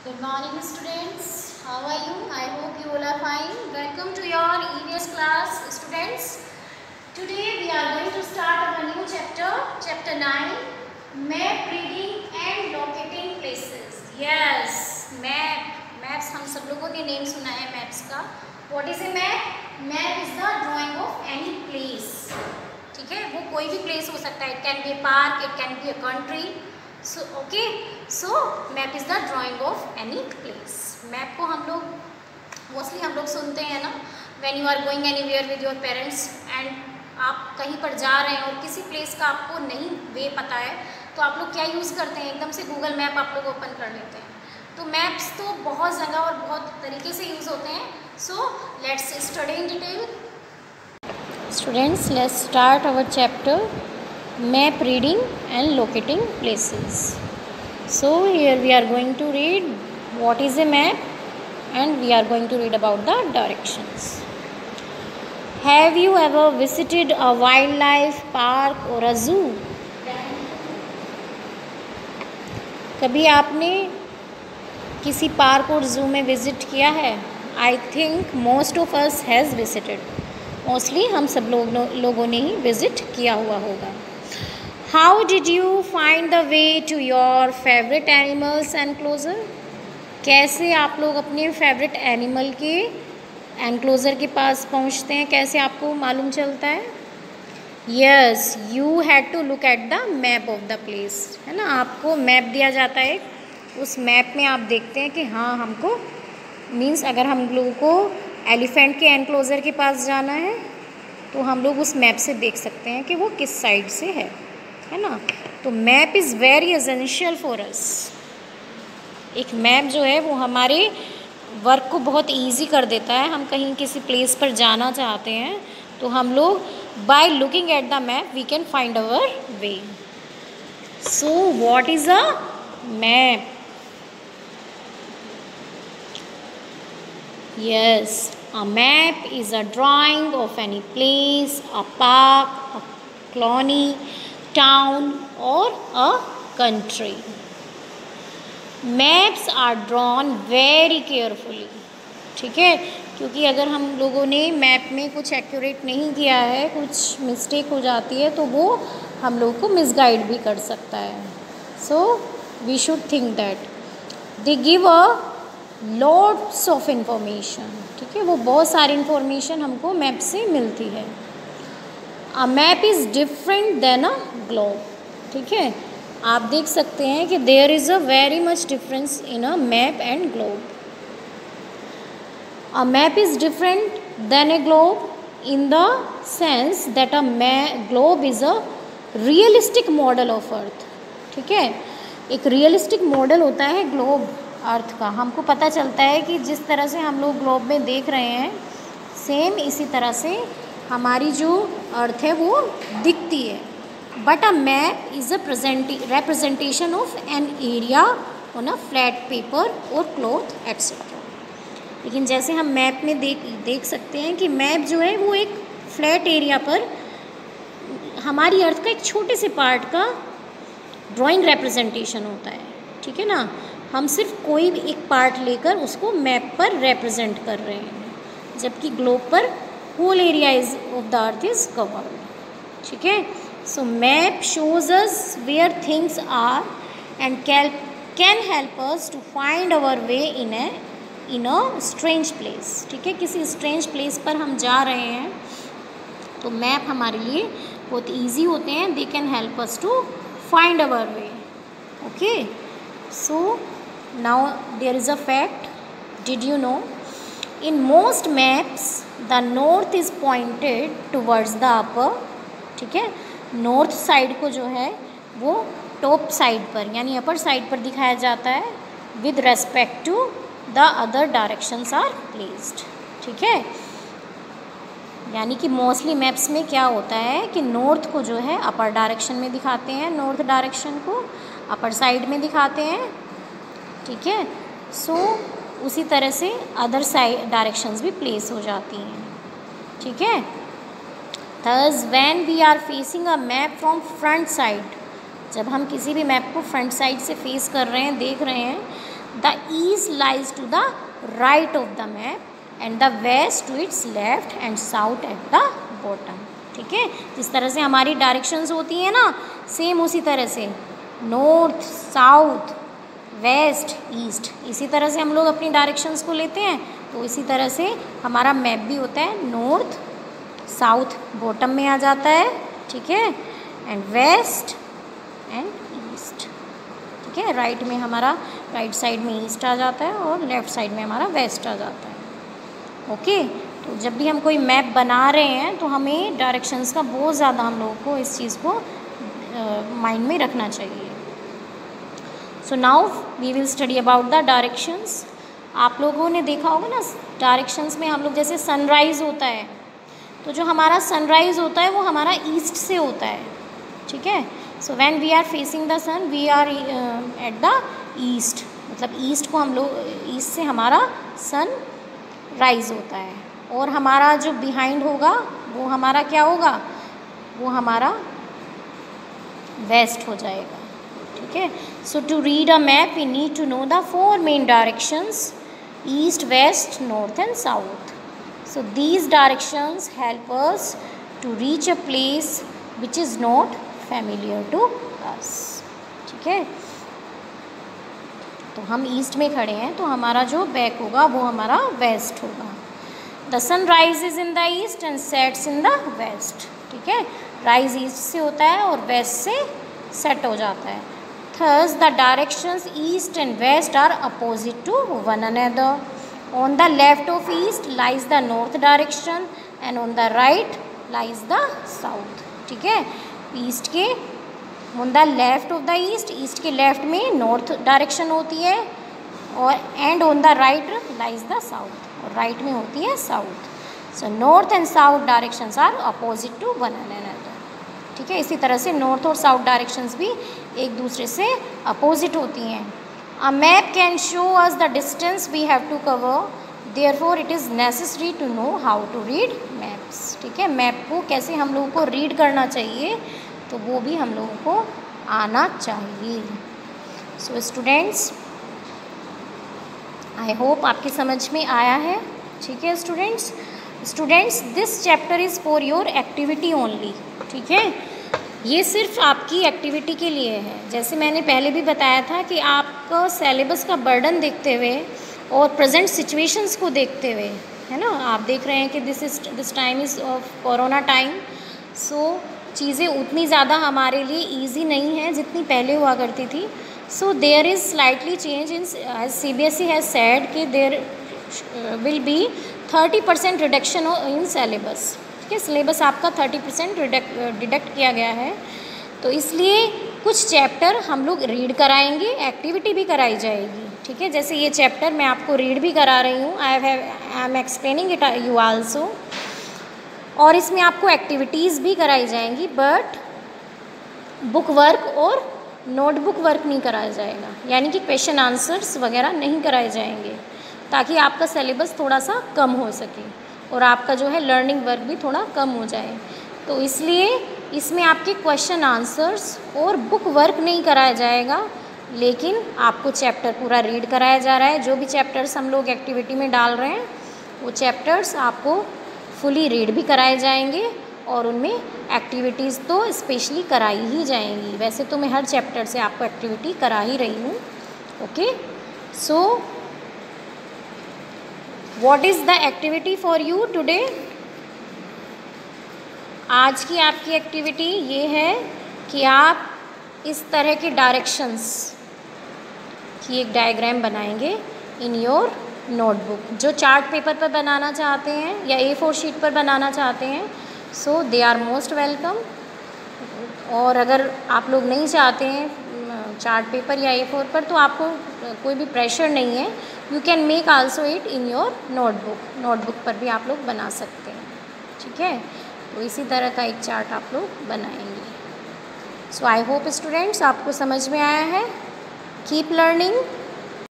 Good morning, students. How are you? I hope you all are fine. Welcome to your EVS class, students. Today we are going to start our new chapter, chapter 9, map reading and locating places. Yes, map. Maps हम सब लोगों ने name सुना है maps का. What is a map? Map is the drawing of any place. ठीक है, वो कोई भी place हो सकता है. It can be a park, it can be a country. So okay, so map is the drawing of any place. Map को हम लोग मोस्टली हम लोग सुनते हैं ना, when you are going anywhere with your parents and आप कहीं पर जा रहे हैं और किसी प्लेस का आपको नहीं वे पता है, तो आप लोग क्या यूज़ करते हैं, एकदम से गूगल मैप आप लोग ओपन कर लेते हैं. तो मैप्स तो बहुत जगह और बहुत तरीके से यूज़ होते हैं. So let's study in detail. Students, let's start our chapter map reading and locating places. So here we are going to read what is a map and we are going to read about the directions. Have you ever visited a wildlife park or a zoo? कभी आपने किसी park और जू में visit किया है? I think most of us has visited. Mostly हम सब लोगों ने ही विजिट किया हुआ होगा. How did you find the way to your favorite animals enclosure? कैसे आप लोग अपने फेवरेट एनिमल के एनक्लोज़र के पास पहुंचते हैं? कैसे आपको मालूम चलता है? Yes, you had to look at the map of the place, है ना. आपको मैप दिया जाता है, उस मैप में आप देखते हैं कि हाँ हमको मीन्स अगर हम लोगों को एलिफेंट के एनक्लोज़र के पास जाना है तो हम लोग उस मैप से देख सकते हैं कि वो किस साइड से है ना. तो map is very essential for us. एक मैप जो है वो हमारे वर्क को बहुत इजी कर देता है. हम कहीं किसी प्लेस पर जाना चाहते हैं तो हम लोग by looking at the map we can find our way. So what is a map? Yes, a map is a drawing of any place, a park, a colony, town or a country. Maps are drawn very carefully. ठीक है, क्योंकि अगर हम लोगों ने map में कुछ accurate नहीं किया है, कुछ मिस्टेक हो जाती है तो वो हम लोग को मिसगाइड भी कर सकता है. So we should think that they give a lots of information. ठीक है, वो बहुत सारी इंफॉर्मेशन हमको मैप से मिलती है. A map is different than a globe. ठीक है, आप देख सकते हैं कि there is a very much difference in a map and globe. A map is different than a globe in the sense that a globe is a realistic model of earth. ठीक है, एक रियलिस्टिक मॉडल होता है globe अर्थ का. हमको पता चलता है कि जिस तरह से हम लोग ग्लोब में देख रहे हैं सेम इसी तरह से हमारी जो अर्थ है वो दिखती है. But a map is a representation of an area on a flat paper और क्लॉथ एक्सेट्रा. लेकिन जैसे हम मैप में देख सकते हैं कि मैप जो है वो एक फ्लैट एरिया पर हमारी अर्थ का एक छोटे से पार्ट का ड्राइंग रिप्रेजेंटेशन होता है. ठीक है ना, हम सिर्फ कोई भी एक पार्ट लेकर उसको मैप पर रिप्रेजेंट कर रहे हैं, जबकि ग्लोब पर whole area is of the earth is covered. ठीक है, so map shows us where things are and can help us to find our way in a strange place. ठीक है, किसी स्ट्रेंज प्लेस पर हम जा रहे हैं तो मैप हमारे लिए बहुत ईजी होते हैं. They can help us to find our way. Okay, so now there is a fact. Did you know in most maps the north is pointed towards the upper. ठीक है, नॉर्थ साइड को जो है वो top side पर यानी upper side पर दिखाया जाता है with respect to the other directions are placed. ठीक है, यानी कि मोस्टली मैप्स में क्या होता है कि नॉर्थ को जो है अपर डायरेक्शन में दिखाते हैं, नॉर्थ डायरेक्शन को अपर साइड में दिखाते हैं. ठीक है, सो उसी तरह से अदर साइड डायरेक्शंस भी प्लेस हो जाती हैं. ठीक है, thus when we are facing a map from front side, जब हम किसी भी मैप को फ्रंट साइड से फेस कर रहे हैं, देख रहे हैं, the east lies to the right of the map and the west to its left and south at the bottom. ठीक है, जिस तरह से हमारी डायरेक्शंस होती हैं ना, सेम उसी तरह से नॉर्थ, साउथ, वेस्ट, ईस्ट, इसी तरह से हम लोग अपनी डायरेक्शंस को लेते हैं। तो इसी तरह से हमारा मैप भी होता है, नॉर्थ साउथ बॉटम में आ जाता है। ठीक है, एंड वेस्ट एंड ईस्ट। ठीक है, राइट में हमारा, राइट साइड में ईस्ट आ जाता है और लेफ्ट साइड में हमारा वेस्ट आ जाता है। ओके, तो जब भी हम कोई मैप बना रहे हैं तो हमें डायरेक्शंस का बहुत ज़्यादा हम लोगों को इस चीज़ को माइंड में रखना चाहिए। So now we will study about the directions. आप लोगों ने देखा होगा ना, डायरेक्शंस में हम लोग जैसे सनराइज़ होता है, तो जो हमारा सनराइज़ होता है वो हमारा ईस्ट से होता है। ठीक है, so when we are facing the sun we are at the east, मतलब ईस्ट को हम लोग, ईस्ट से हमारा सन राइज होता है। और हमारा जो बिहाइंड होगा वो हमारा क्या होगा, वो हमारा वेस्ट हो जाएगा। ठीक है, so to read a map we need to know the 4 main directions, east, west, north and south. So these directions help us to reach a place which is not familiar to us. ठीक है, तो हम east में खड़े हैं तो हमारा जो बैक होगा वो हमारा वेस्ट होगा। The sun rises in the east and sets in the west. ठीक है, राइज ईस्ट से होता है और वेस्ट से सेट हो जाता है। Thus the directions east and west are opposite to one another. On the left of east lies the north direction and on the right lies the south. ठीक है, ईस्ट के on the left of the east, east के left में north direction होती है और and on the right lies the south, और right में होती है south. So north and south directions are opposite to one another. ठीक है, इसी तरह से नॉर्थ और साउथ डायरेक्शंस भी एक दूसरे से अपोजिट होती हैं। A map can show us the distance we have to cover, therefore it is necessary to know how to read maps. ठीक है, मैप को कैसे हम लोगों को रीड करना चाहिए तो वो भी हम लोगों को आना चाहिए। सो स्टूडेंट्स, आई होप आपकी समझ में आया है। ठीक है students, this chapter is for your activity only. ठीक है, ये सिर्फ आपकी एक्टिविटी के लिए है। जैसे मैंने पहले भी बताया था कि आपका सिलेबस का बर्डन देखते हुए और प्रेजेंट सिचुएशंस को देखते हुए, है ना, आप देख रहे हैं कि this time is of corona time, so चीज़ें उतनी ज़्यादा हमारे लिए इजी नहीं है जितनी पहले हुआ करती थी। So there is slightly change in, CBSE has said कि there will be 30% reduction in syllabus. ठीक है, सिलेबस आपका 30% डिडक्ट किया गया है, तो इसलिए कुछ चैप्टर हम लोग रीड कराएंगे, एक्टिविटी भी कराई जाएगी। ठीक है, जैसे ये चैप्टर मैं आपको रीड भी करा रही हूँ, I am explaining it you also, और इसमें आपको एक्टिविटीज़ भी कराई जाएंगी, बट बुक वर्क और नोटबुक वर्क नहीं कराया जाएगा, यानी कि क्वेश्चन आंसर्स वगैरह नहीं कराए जाएंगे, ताकि आपका सिलेबस थोड़ा सा कम हो सके और आपका जो है लर्निंग वर्क भी थोड़ा कम हो जाए। तो इसलिए इसमें आपके क्वेश्चन आंसर्स और बुक वर्क नहीं कराया जाएगा, लेकिन आपको चैप्टर पूरा रीड कराया जा रहा है। जो भी चैप्टर्स हम लोग एक्टिविटी में डाल रहे हैं वो चैप्टर्स आपको फुली रीड भी कराए जाएंगे और उनमें एक्टिविटीज़ तो स्पेशली कराई ही जाएंगी। वैसे तो मैं हर चैप्टर से आपको एक्टिविटी करा ही रही हूँ। Okay, so what is the activity for you today? आज की आपकी एक्टिविटी ये है कि आप इस तरह के डायरेक्शंस की एक डायग्राम बनाएंगे इन योर नोटबुक। जो चार्ट पेपर पर बनाना चाहते हैं या A4 शीट पर बनाना चाहते हैं, सो दे आर मोस्ट वेलकम। और अगर आप लोग नहीं चाहते हैं चार्ट पेपर या A4 पर, तो आपको कोई भी प्रेशर नहीं है, you can make also it in your notebook. Notebook पर भी आप लोग बना सकते हैं। ठीक है, तो इसी तरह का एक चार्ट आप लोग बनाएंगे। सो आई होप स्टूडेंट्स आपको समझ में आया है। Keep learning.